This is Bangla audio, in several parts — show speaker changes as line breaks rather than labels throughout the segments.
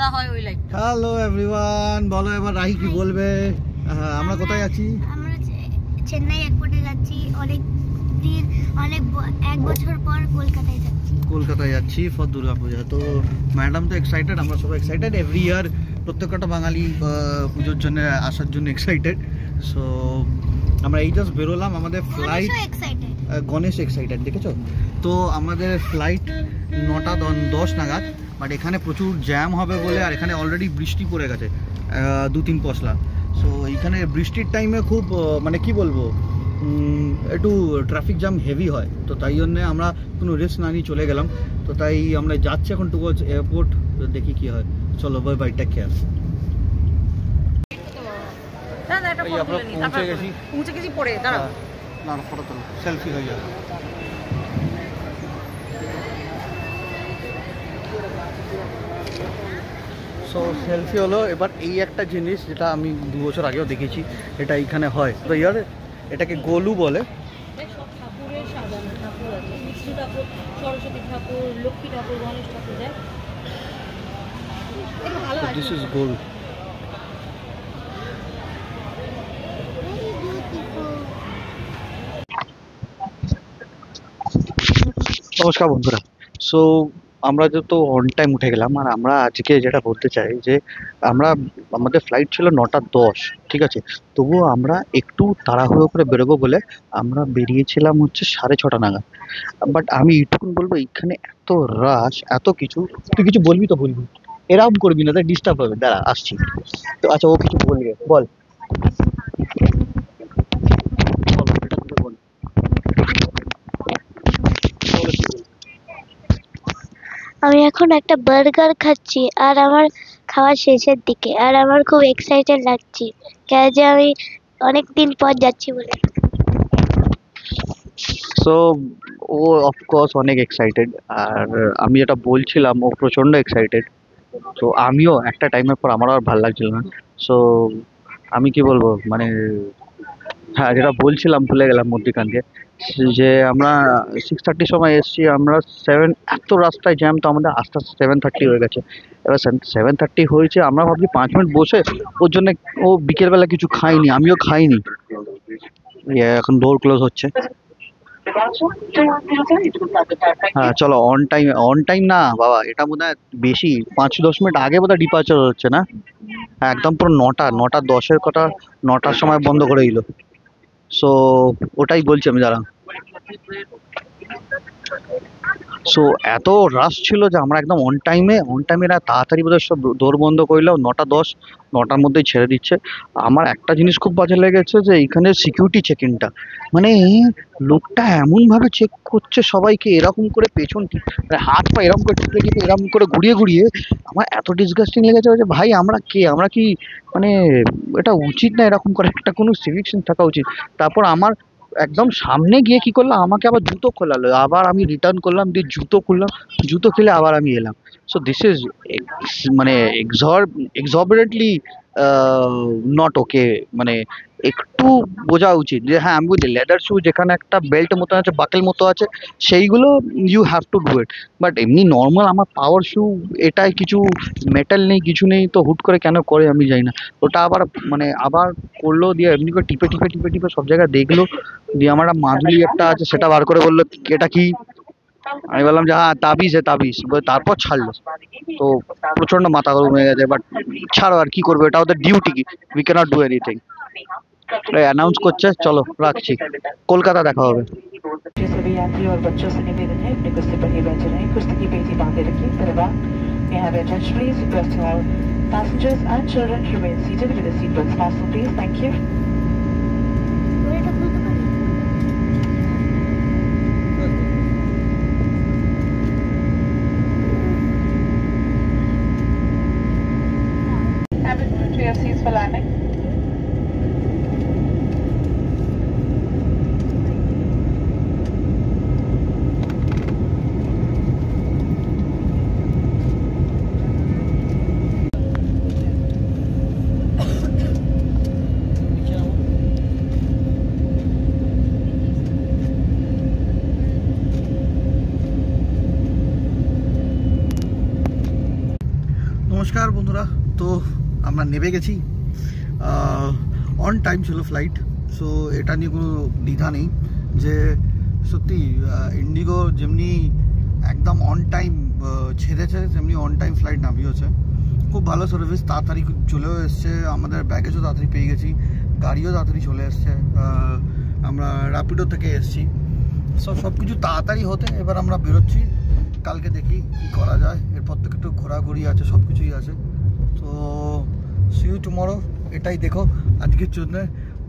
করা হয় ওই লাইট।
হ্যালো এভরিওয়ান, বলো এবার রাহি কি বলবে? আমরা কোথায় যাচ্ছি?
আমরা চেন্নাই এয়ারপোর্টে যাচ্ছি। এক বছর পর কলকাতায় যাচ্ছি
ফর দুর্গা পূজা। তো ম্যাডাম তো এক্সাইটেড, আমরা সবাই এক্সাইটেড। এভরি ইয়ার প্রত্যেকটা বাঙালি পুজোর জন্য আসার জন্য এক্সাইটেড। সো আমরা এই জাস্ট বেরোলাম, আমাদের ফ্লাইট, গণেশ এক্সাইটেড দেখেছো তো। আমাদের ফ্লাইট 9:10 নাগাদ, বাট এখানে প্রচুর জ্যাম হবে বলে, আর এখানে অলরেডি বৃষ্টি পড়ে গেছে 2-3 পশলা। সো এইখানে বৃষ্টির টাইমে খুব মানে কি বলবো, একটু ট্রাফিক জ্যাম হেভি হয়। তো তাই জন্যে আমরা কোনো রিস্ক না নিয়ে চলে গেলাম। তো তাই আমরা যাচ্ছি এখন টুয়ার্ডস এয়ারপোর্ট, দেখি কি হয়। চলো বাই বাই, টেক কেয়ার।
পৌঁছে গেছি পরে দাঁড়াও,
না ফটো তোলো, সেলফি হয়ে যাবে। সো সেলফি হলো। এবার এই একটা জিনিস যেটা আমি 2 বছর আগেও দেখেছি, এটা এইখানে হয়। তো ইয়ার এটাকে গোলু বলে।
সব ঠাকুরের সাজানো ঠাকুর আছে, বিষ্ণু ঠাকুর, সরস্বতী ঠাকুর, লক্ষ্মী ঠাকুর, গণেশ ঠাকুর যায়।
This is Golu. নমস্কার বন্ধুরা। সো আমরা তো অন টাইম উঠে গেলাম, আর আমরা আজকে যেটা বলতে চাই যে আমাদের ফ্লাইট ছিল 9:10, ঠিক আছে। তবুও আমরা একটু তাড়াহুড়ো করে বেরোবো বলে আমরা বেরিয়েছিলাম হচ্ছে 6:30 নাগাদ। বাট আমি এইটুকুন বলবো, এইখানে এত রাশ, এত কিছু। তুই কিছু বলবি তো বলবি, এরকম করবি না, তাই ডিস্টার্ব হবে। দাঁড়া আসছি তো। আচ্ছা ও কিছু বলবে, বল।
আমি এখন একটা বার্গার খাচ্ছি, আর আমার খাওয়া শেষের দিকে, আর আমার খুব এক্সাইটেড লাগছে, কেন যে আমি অনেকদিন পর যাচ্ছি বলে।
সো ও অফকোর্স অনেক এক্সাইটেড, আর আমি যেটা বলছিলাম ও প্রচণ্ড এক্সাইটেড। তো আমিও একটা টাইমের পর আমারও আর ভালো লাগছিল না। সো আমি কি বলবো, মানে হ্যাঁ যেটা বলছিলাম ভুলে গেলাম মধ্যিখানকে, যে আমরা 6:30 সময় এসেছি, আমরা 7, এত রাস্তায় জ্যাম, তো আমাদের আস্তে আস্তে 7:30 হয়ে গেছে। এবার 7:30 হয়েছে, আমরা ভাবছি 5 মিনিট বসে, ওর জন্য ও বিকেলবেলা কিছু খাইনি, আমিও খাইনি। এখন ডোর ক্লোজ হচ্ছে। হ্যাঁ চলো, অন টাইম না বাবা, এটা বোধ হয় বেশি, 5-10 মিনিট আগে বোধ হয় ডিপার্চার হচ্ছে না। হ্যাঁ একদম পুরো 9:10 কথা, 9টার সময় বন্ধ করে দিল। সো ওটাই বলছি আমি, দাঁড়া। সো এত রাশ ছিল যে আমরা একদম অন টাইমে না, তাড়াতাড়ি বোধহয় সব দোর বন্ধ করলেও 9:10, 9টার মধ্যেই ছেড়ে দিচ্ছে। আমার একটা জিনিস খুব বাজে লেগেছে, যে এইখানে সিকিউরিটি চেক ইনটা, মানে লোকটা এমনভাবে চেক করছে সবাইকে, এরকম করে পেছন মানে হাত পা এরকম করে টিপে এরকম করে ঘুরিয়ে আমার এত ডিসগাস্টিং লেগেছে যে ভাই আমরা কি মানে এটা উচিত না, এরকম করে একটা কোনো সিভিক সেন্স থাকা উচিত। তারপর আমার একদম সামনে গিয়ে কি করলো, আমাকে আবার জুতো খোলালো, আবার আমি রিটার্ন করলাম, দিয়ে জুতো খুললাম, জুতো খুলে আবার আমি এলাম। সো দিস ইজ মানে এক্সঅরবিটেন্টলি নট ওকে। মানে একটু বোঝা উচিত যে হ্যাঁ আমি বুঝি লেদার শু যেখানে একটা বেল্ট মতো আছে, বাকেল মতো আছে, সেইগুলো you have to do it. But এমনি নর্মাল আমার পাওয়ার শু, এটাই কিছু মেটাল নেই, কিছু নেই, তো হুট করে কেন করে আমি জানি না। ওটা আবার মানে আবার করলো, দিয়ে এমনি করে টিপে সব জায়গায় দেখলো, দিয়ে আমার মাদুলি একটা আছে সেটা বার করে বললো এটা কি। আমি বললাম যে হ্যাঁ তাবিজ, তারপর ছাড়লো। তো প্রচন্ড মাথা গরম হয়ে গেছে, বাট ছাড়ো, আর কি করবো, এটা ওদের duty, we can't do anything. Announce করছে, চলো রাখছি, কলকাতা দেখা হবে।
और बच्चों से निवेदन है अपने कुर्सी पर ही बैठे रहें, कुर्सी की पेटी बांधे रखिए। धन्यवाद। May I have your attention please? Request to all passengers and children to remain seated with the seatbelts fastened please. Thank you. Have it to your seats for landing.
নমস্কার বন্ধুরা, তো আমরা নেমে গেছি, অন টাইম ছিল ফ্লাইট। সো এটা নিয়ে কোনো দ্বিধা নেই যে সত্যি ইন্ডিগো যেমনি একদম অন টাইম ছেড়েছে তেমনি অন টাইম ফ্লাইট নামিয়েছে। খুব ভালো সার্ভিস, তাড়াতাড়ি চলেও এসছে, আমাদের ব্যাগেজও তাড়াতাড়ি পেয়ে গেছি, গাড়িও তাড়াতাড়ি চলে এসছে। আমরা র্যাপিডো থেকে এসছি, সব কিছু তাড়াতাড়ি হতে এবার আমরা বেরোচ্ছি। কালকে দেখি কী করা যায়, এরপর থেকে একটু ঘোরাঘুরি আছে, সব কিছুই আছে। তো সি ইউ টুমরো, এটাই দেখো আজকের জন্য।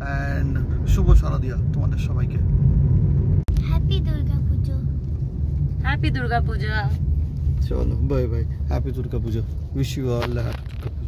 অ্যান্ড শুভ শারদিয়া তোমাদের সবাইকে।
হ্যাপি দুর্গা পুজো।
হ্যাপি দুর্গা পূজা।
চলো bye bye, happy Durga Puja, wish you all happy Durga Puja.